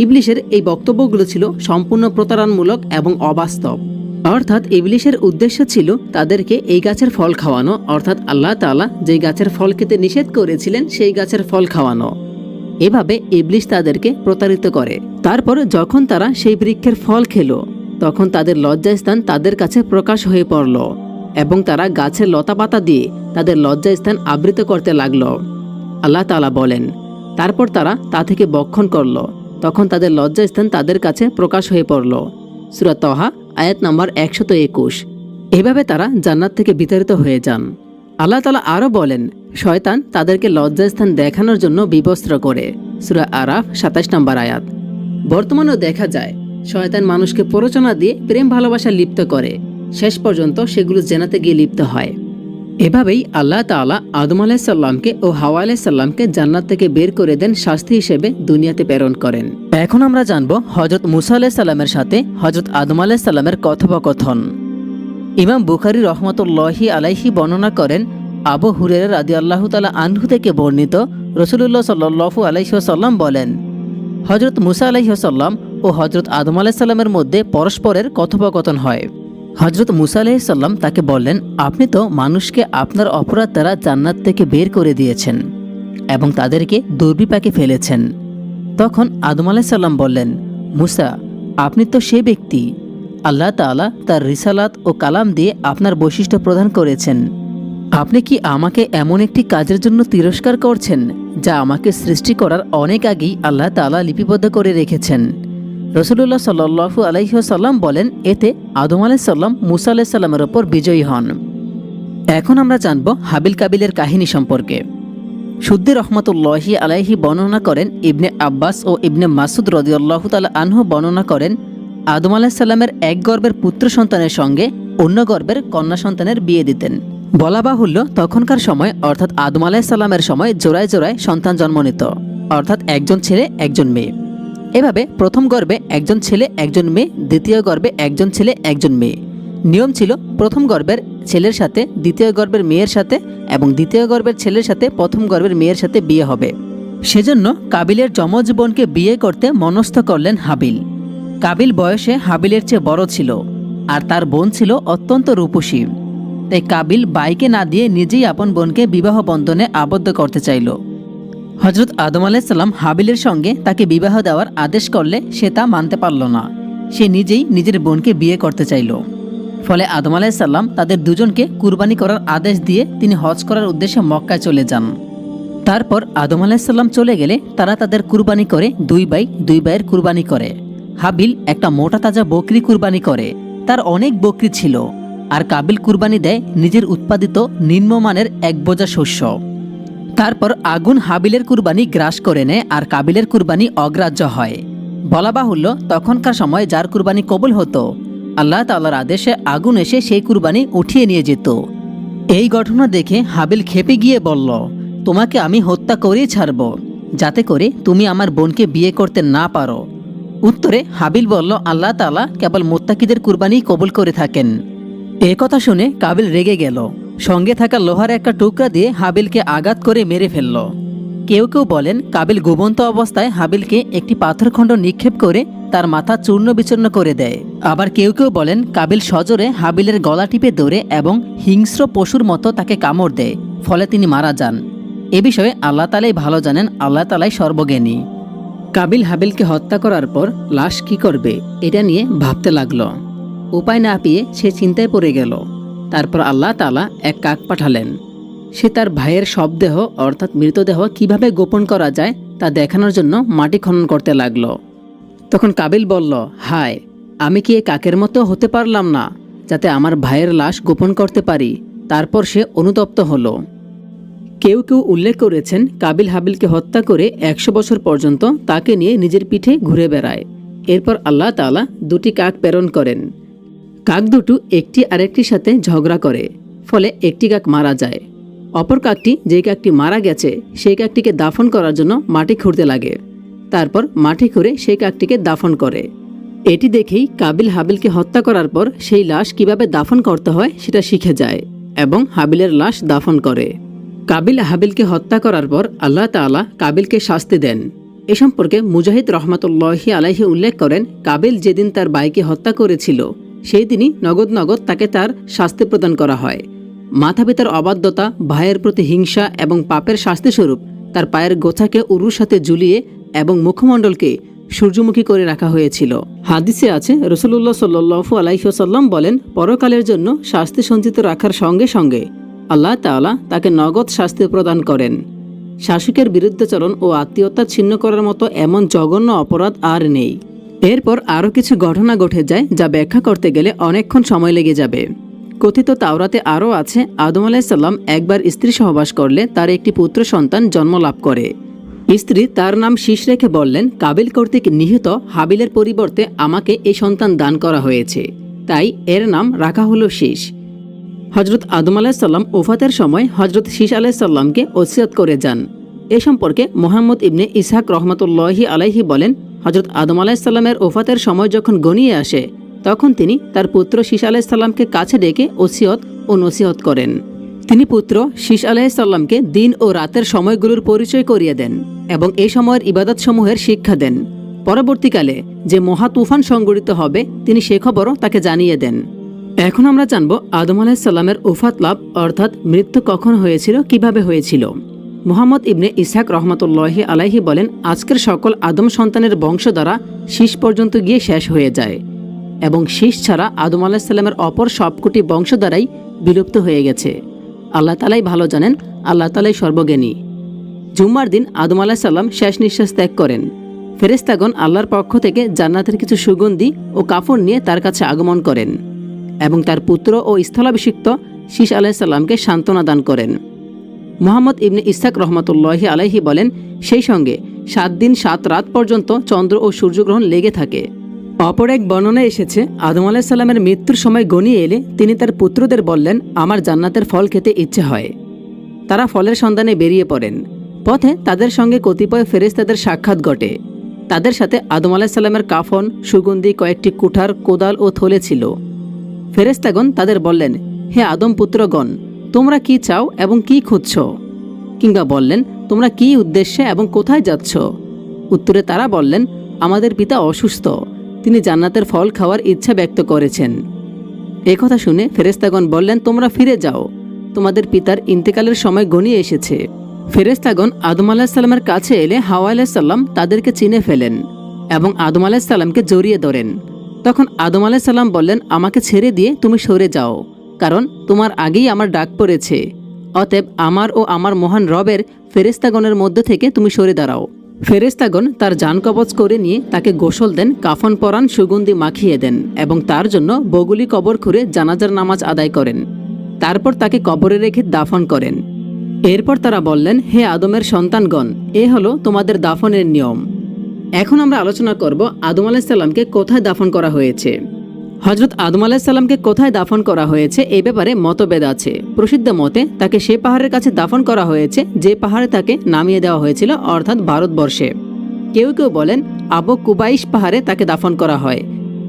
ইবলিশের এই বক্তব্যগুলো ছিল সম্পূর্ণ প্রতারণামূলক এবং অবাস্তব। অর্থাৎ ইবলিশের উদ্দেশ্য ছিল তাদেরকে এই গাছের ফল খাওয়ানো, অর্থাৎ আল্লাহ তাআলা যেই গাছের ফল খেতে নিষেধ করেছিলেন সেই গাছের ফল খাওয়ানো। এভাবে ইবলিশ তাদেরকে প্রতারিত করে। তারপর যখন তারা সেই বৃক্ষের ফল খেল, তখন তাদের লজ্জাস্থান তাদের কাছে প্রকাশ হয়ে পড়ল এবং তারা গাছের লতাপাতা দিয়ে তাদের লজ্জাস্থান আবৃত করতে লাগল। আল্লাহ তাআলা বলেন, তারপর তারা তা থেকে বক্ষণ করল, তখন তাদের লজ্জাস্থান তাদের কাছে প্রকাশ হয়ে পড়ল। সূরা তহা আয়াত নম্বর 121। এভাবে তারা জান্নাত থেকে বিতাড়িত হয়ে যান। আল্লাহ তাআলা আরও বলেন, শয়তান তাদেরকে লজ্জাস্থান দেখানোর জন্য বিবস্ত্র করে। সূরা আরাফ 27 নম্বর আয়াত। বর্তমানেও দেখা যায় শয়তান মানুষকে প্ররোচনা দিয়ে প্রেম ভালোবাসা লিপ্ত করে, শেষ পর্যন্ত সেগুলো জেনাতে গিয়ে লিপ্ত হয়। এভাবেই আল্লাহ তাআলা আদম আলাইহিসসালামকে ও হাওয়া আলাইহিসসালামকে জান্নাত থেকে বের করে দেন, শাস্তি হিসেবে দুনিয়াতে প্রেরণ করেন। এখন আমরা জানব হযরত মুসা আলাইহিসসালামের সাথে হযরত আদম আলাইহিসসালামের কথোপকথন। ইমাম বুখারী রহমাতুল্লাহি আলাইহি বর্ণনা করেন, আবু হুরায়রা রাদিয়াল্লাহু তাআলা আনহু থেকে বর্ণিত, রাসূলুল্লাহ সাল্লাল্লাহু আলাইহি ওয়াসাল্লাম বলেন, হযরত মুসা আলাইহিস সালাম ও হযরত আদম আলাইহিস সালামের মধ্যে পরস্পরের কথোপকথন হয়। হযরত মুসা আলাইহিস সালাম তাকে বললেন, আপনি তো মানুষকে আপনার অপরাধ দ্বারা জান্নাত থেকে বের করে দিয়েছেন এবং তাদেরকে দুর্বিপাকে ফেলেছেন। তখন আদম আলাইহিস সালাম বললেন, মুসা, আপনি তো সে ব্যক্তি, আল্লাহ তাআলা তার রিসালাত ও কালাম দিয়ে আপনার বৈশিষ্ট্য প্রদান করেছেন। আপনি কি আমাকে এমন একটি কাজের জন্য তিরস্কার করছেন যা আমাকে সৃষ্টি করার অনেক আগেই আল্লাহ তাআলা লিপিবদ্ধ করে রেখেছেন? রাসূলুল্লাহ সাল্লাল্লাহু আলাইহি ওয়াসাল্লাম বলেন, এতে আদম আলাইহিস সালাম মুসা আলাইহিস সালামের ওপর বিজয়ী হন। এখন আমরা জানব হাবিল কাবিলের কাহিনী সম্পর্কে। সুদ্দি রহমাতুল্লাহি আলাইহি বর্ণনা করেন, ইবনে আব্বাস ও ইবনে মাসুদ রাদিয়াল্লাহু তাআলা আনহু বর্ণনা করেন, আদম আলাইহিস সালামের এক গর্ভের পুত্র সন্তানের সঙ্গে অন্য গর্ভের কন্যা সন্তানের বিয়ে দিতেন। বলা বাহুল্য, তখনকার সময় অর্থাৎ আদম আলাইহিস সালামের সময় জোড়ায় জোড়ায় সন্তান জন্ম নিত, অর্থাৎ একজন ছেলে একজন মেয়ে। এভাবে প্রথম গর্ভে একজন ছেলে একজন মেয়ে, দ্বিতীয় গর্ভে একজন ছেলে একজন মেয়ে। নিয়ম ছিল প্রথম গর্ভের ছেলের সাথে দ্বিতীয় গর্ভের মেয়ের সাথে এবং দ্বিতীয় গর্ভের ছেলের সাথে প্রথম গর্ভের মেয়ের সাথে বিয়ে হবে। সেজন্য কাবিলের যমজ বোনকে বিয়ে করতে মনস্থ করলেন হাবিল। কাবিল বয়সে হাবিলের চেয়ে বড় ছিল আর তার বোন ছিল অত্যন্ত রূপসী। তাই কাবিল বাইকে না দিয়ে নিজেই আপন বোনকে বিবাহ বন্ধনে আবদ্ধ করতে চাইল। হযরত আদম আলাইহিস সালাম হাবিলের সঙ্গে তাকে বিবাহ দেওয়ার আদেশ করলে সে তা মানতে পারল না। সে নিজেই নিজের বোনকে বিয়ে করতে চাইল। ফলে আদম আলাইহিস সালাম তাদের দুজনকে কুরবানি করার আদেশ দিয়ে তিনি হজ করার উদ্দেশ্যে মক্কায় চলে যান। তারপর আদম আলাইহিস সালাম চলে গেলে তারা তাদের কুরবানি করে দুই ভাইয়ের কুরবানি করে। হাবিল একটা মোটা তাজা বকরি কুরবানি করে, তার অনেক বকরি ছিল। আর কাবিল কুরবানি দেয় নিজের উৎপাদিত নিম্নমানের এক বোঝা শস্য। তারপর আগুন হাবিলের কুরবানি গ্রাস করে নেয় আর কাবিলের কুরবানি অগ্রাহ্য হয়। বলা বাহুল্য, তখনকার সময় যার কুরবানি কবুল হতো, আল্লাহ তাআলার আদেশে আগুন এসে সেই কুরবানি উঠিয়ে নিয়ে যেত। এই ঘটনা দেখে হাবিল ক্ষেপে গিয়ে বলল, তোমাকে আমি হত্যা করেই ছাড়ব, যাতে করে তুমি আমার বোনকে বিয়ে করতে না পারো। উত্তরে হাবিল বলল, আল্লাহ তাআলা কেবল মুত্তাকিদের কুরবানি কবুল করে থাকেন। এ কথা শুনে কাবিল রেগে গেল, সঙ্গে থাকা লোহার একটা টুকরা দিয়ে হাবিলকে আঘাত করে মেরে ফেলল। কেউ কেউ বলেন কাবিল ঘুমন্ত অবস্থায় হাবিলকে একটি পাথরখণ্ড নিক্ষেপ করে তার মাথা চূর্ণ বিচূর্ণ করে দেয়। আবার কেউ কেউ বলেন কাবিল সজোরে হাবিলের গলা টিপে ধরে এবং হিংস্র পশুর মতো তাকে কামড় দেয়, ফলে তিনি মারা যান। এ বিষয়ে আল্লাহ তাআলাই ভালো জানেন, আল্লাহ তাআলাই সর্বজ্ঞানী। কাবিল হাবিলকে হত্যা করার পর লাশ কি করবে এটা নিয়ে ভাবতে লাগলো। উপায় না পেয়ে সে চিন্তায় পড়ে গেল। তারপর আল্লাহ তাআলা এক কাক পাঠালেন। সে তার ভাইয়ের শবদেহ অর্থাৎ মৃতদেহ কিভাবে গোপন করা যায় তা দেখানোর জন্য মাটি খনন করতে লাগলো। তখন কাবিল বলল, হায়, আমি কি এ কাকের মতো হতে পারলাম না যাতে আমার ভাইয়ের লাশ গোপন করতে পারি। তারপর সে অনুতপ্ত হলো। কেউ কেউ উল্লেখ করেছেন কাবিল হাবিলকে হত্যা করে 100 বছর পর্যন্ত তাকে নিয়ে নিজের পিঠে ঘুরে বেড়ায়। এরপর আল্লাহ তাআলা দুটি কাক প্রেরণ করেন। কাক দুটো একটি আরেকটির সাথে ঝগড়া করে, ফলে একটি কাক মারা যায়। অপর কাকটি, যেই কাকটি মারা গেছে, সেই কাকটিকে দাফন করার জন্য মাটি খুঁড়তে লাগে। তারপর মাটি খুঁড়ে সেই কাকটিকে দাফন করে। এটি দেখেই কাবিল হাবিলকে হত্যা করার পর সেই লাশ কিভাবে দাফন করতে হয় সেটা শিখে যায় এবং হাবিলের লাশ দাফন করে। কাবিল হাবিলকে হত্যা করার পর আল্লাহ তাআলা কাবিলকে শাস্তি দেন। এ সম্পর্কে মুজাহিদ রহমাতুল্লাহি আলাইহি উল্লেখ করেন, কাবিল যেদিন তার ভাইকে হত্যা করেছিল সেই দিনই নগদ নগদ তাকে তার শাস্তি প্রদান করা হয়। মাথাপিতার অবাধ্যতা, ভাইয়ের প্রতি হিংসা এবং পাপের শাস্তিস্বরূপ তার পায়ের গোছাকে উরুর সাথে ঝুলিয়ে এবং মুখমণ্ডলকে সূর্যমুখী করে রাখা হয়েছিল। হাদিসে আছে, রাসূলুল্লাহ সাল্লাল্লাহু আলাইহি ওয়াসাল্লাম বলেন, পরকালের জন্য শাস্তি সঞ্চিত রাখার সঙ্গে সঙ্গে আল্লাহ তাআলা তাকে নগদ শাস্তি প্রদান করেন। শাসকের বিরুদ্ধাচরণ ও আত্মীয়তা ছিন্ন করার মতো এমন জঘন্য অপরাধ আর নেই। এরপর আরও কিছু ঘটনা ঘটে যায়, যা ব্যাখ্যা করতে গেলে অনেকক্ষণ সময় লেগে যাবে। কথিত তাওরাতে আরও আছে, আদম আলাইহিস সালাম একবার স্ত্রী সহবাস করলে তার একটি পুত্র সন্তান জন্ম লাভ করে। স্ত্রী তার নাম শীষ রেখে বললেন, কাবিল কর্তৃক নিহত হাবিলের পরিবর্তে আমাকে এই সন্তান দান করা হয়েছে, তাই এর নাম রাখা হলো শীষ। হজরত আদম আলাইহিস সালাম ওফাতের সময় হজরত শীষ আলাইহিস সালামকে ওসিয়ত করে যান। এ সম্পর্কে মুহাম্মদ ইবনে ইসহাক রহমাতুল্লাহি আলাইহি বলেন, হজরত আদম আলাইহিস সালামের ওফাতের সময় যখন গনিয়ে আসে তখন তিনি তার পুত্র শীষ আলাইহিস সালামকে কাছে ডেকে ওসিয়ত ও নসিহত করেন। তিনি পুত্র শীষ আলাইহিস সালামকে দিন ও রাতের সময়গুলোর পরিচয় করিয়ে দেন এবং এই সময়ের ইবাদতসমূহের শিক্ষা দেন। পরবর্তীকালে যে মহা তুফান সংঘটিত হবে তিনি সে খবরও তাকে জানিয়ে দেন। এখন আমরা জানব আদম আলাইহিস সালামের ওফাত লাভ অর্থাৎ মৃত্যু কখন হয়েছিল, কিভাবে হয়েছিল। মুহাম্মদ ইবনে ইসহাক রহমাতুল্লাহি আলাইহি বলেন, আজকের সকল আদম সন্তানের বংশ দ্বারা শীষ পর্যন্ত গিয়ে শেষ হয়ে যায় এবং শীষ ছাড়া আদম আলাইহিস সালামের অপর সবকটি বংশ দ্বারাই বিলুপ্ত হয়ে গেছে। আল্লাহ তাআলাই ভালো জানেন, আল্লাহ তাআলাই সর্বজ্ঞানী। জুম্মার দিন আদম আলাইহিস সালাম শেষ নিঃশ্বাস ত্যাগ করেন। ফেরেশতাগণ আল্লাহর পক্ষ থেকে জান্নাতের কিছু সুগন্ধি ও কাফন নিয়ে তার কাছে আগমন করেন এবং তার পুত্র ও স্থলাভিষিক্ত শীষ আলাইহিস সালামকে সান্ত্বনা দান করেন। মুহাম্মদ ইবনে ইসহাক রহমাতুল্লাহি আলাইহি বলেন, সেই সঙ্গে 7 দিন 7 রাত পর্যন্ত চন্দ্র ও সূর্যগ্রহণ লেগে থাকে। অপর এক বর্ণনায় এসেছে, আদম আলাইহিস সালামের মৃত্যুর সময় গনিয়ে এলে তিনি তার পুত্রদের বললেন, আমার জান্নাতের ফল খেতে ইচ্ছে হয়। তারা ফলের সন্ধানে বেরিয়ে পড়েন। পথে তাদের সঙ্গে কতিপয় ফেরেশতাদের সাক্ষাৎ ঘটে। তাদের সাথে আদম আলাইহিস সালামের কাফন, সুগন্ধি, কয়েকটি কুঠার, কোদাল ও থলে ছিল। ফেরেশতাগণ তাদের বললেন, হে আদম পুত্রগণ, তোমরা কি চাও এবং কি খুঁজছ? কিংবা বললেন, তোমরা কি উদ্দেশ্যে এবং কোথায় যাচ্ছ? উত্তরে তারা বললেন, আমাদের পিতা অসুস্থ, তিনি জান্নাতের ফল খাওয়ার ইচ্ছা ব্যক্ত করেছেন। এ কথা শুনে ফেরেশতাগণ বললেন, তোমরা ফিরে যাও, তোমাদের পিতার ইন্তেকালের সময় গনিয়ে এসেছে। ফেরেশতাগণ আদম আলাইহিস সালামের কাছে এলে হাওয়া আলাইহিস সালাম তাদেরকে চিনে ফেলেন এবং আদম আলাইহিস সালামকে জড়িয়ে ধরেন। তখন আদম আলাইহিস সালাম বললেন, আমাকে ছেড়ে দিয়ে তুমি সরে যাও, কারণ তোমার আগেই আমার ডাক পড়েছে। অতএব আমার ও আমার মহান রবের ফেরেশতাগণের মধ্য থেকে তুমি সরে দাঁড়াও। ফেরেশতাগণ তার জান কবজ করে নিয়ে তাকে গোসল দেন, কাফন পরান, সুগন্ধি মাখিয়ে দেন এবং তার জন্য বগুলি কবর খুঁড়ে জানাজার নামাজ আদায় করেন। তারপর তাকে কবরে রেখে দাফন করেন। এরপর তারা বললেন, হে আদমের সন্তানগণ, এ হলো তোমাদের দাফনের নিয়ম। এখন আমরা আলোচনা করব আদম আলাইহিস সালামকে কোথায় দাফন করা হয়েছে। হজরত আদম আলাইহিস সালামকে কোথায় দাফন করা হয়েছে এই ব্যাপারে মতভেদ আছে। প্রসিদ্ধ মতে তাকে সে পাহাড়ের কাছে দাফন করা হয়েছে যে পাহাড়ে তাকে নামিয়ে দেওয়া হয়েছিল, অর্থাৎ ভারতবর্ষে। কেউ কেউ বলেন আবু কুবাইশ পাহাড়ে তাকে দাফন করা হয়।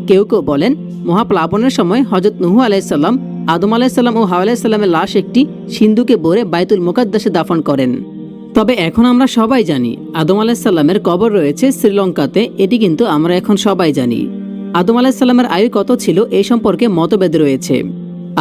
কেউ কেউ বলেন মহাপ্লাবনের সময় হজরত নূহ আলাইহিস সালাম, আদম আলাইহিস সালাম ও হাওয়া আলাইহিস সালামের লাশ একটি সিন্ধুকে ভরে বাইতুল মুকাদ্দাসে দাফন করেন। তবে এখন আমরা সবাই জানি আদম আলাইহিস সালামের কবর রয়েছে শ্রীলঙ্কাতে। এটি কিন্তু আমরা এখন সবাই জানি। আদম আলাইহিস সালামের আয়ু কত ছিল এই সম্পর্কে মতভেদ রয়েছে।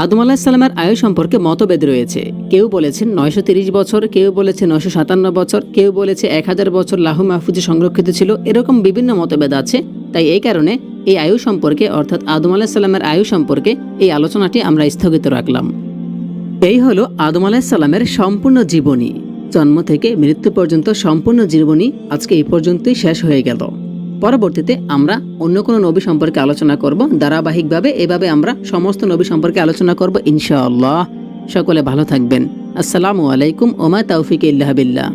আদম আলাইহিস সালামের আয়ু সম্পর্কে মতভেদ রয়েছে। কেউ বলেছেন 930 বছর, কেউ বলেছে 957 বছর, কেউ বলেছে 1000 বছর লাহু মাহফুজে সংরক্ষিত ছিল। এরকম বিভিন্ন মতভেদ আছে। তাই এই কারণে এই আয়ু সম্পর্কে অর্থাৎ আদম আলাইহিস সালামের আয়ু সম্পর্কে এই আলোচনাটি আমরা স্থগিত রাখলাম। এই হলো আদম আলাইহিস সালামের সম্পূর্ণ জীবনী, জন্ম থেকে মৃত্যু পর্যন্ত সম্পূর্ণ জীবনী আজকে এই পর্যন্তই শেষ হয়ে গেল। পরবর্তীতে আমরা অন্য কোনো নবী সম্পর্কে আলোচনা করব ধারাবাহিকভাবে। এভাবে আমরা সমস্ত নবী সম্পর্কে আলোচনা করব ইনশাআল্লাহ। সকলে ভালো থাকবেন। আসসালামু আলাইকুম ওয়া মা তাওফিক ইল্লা বিল্লাহ।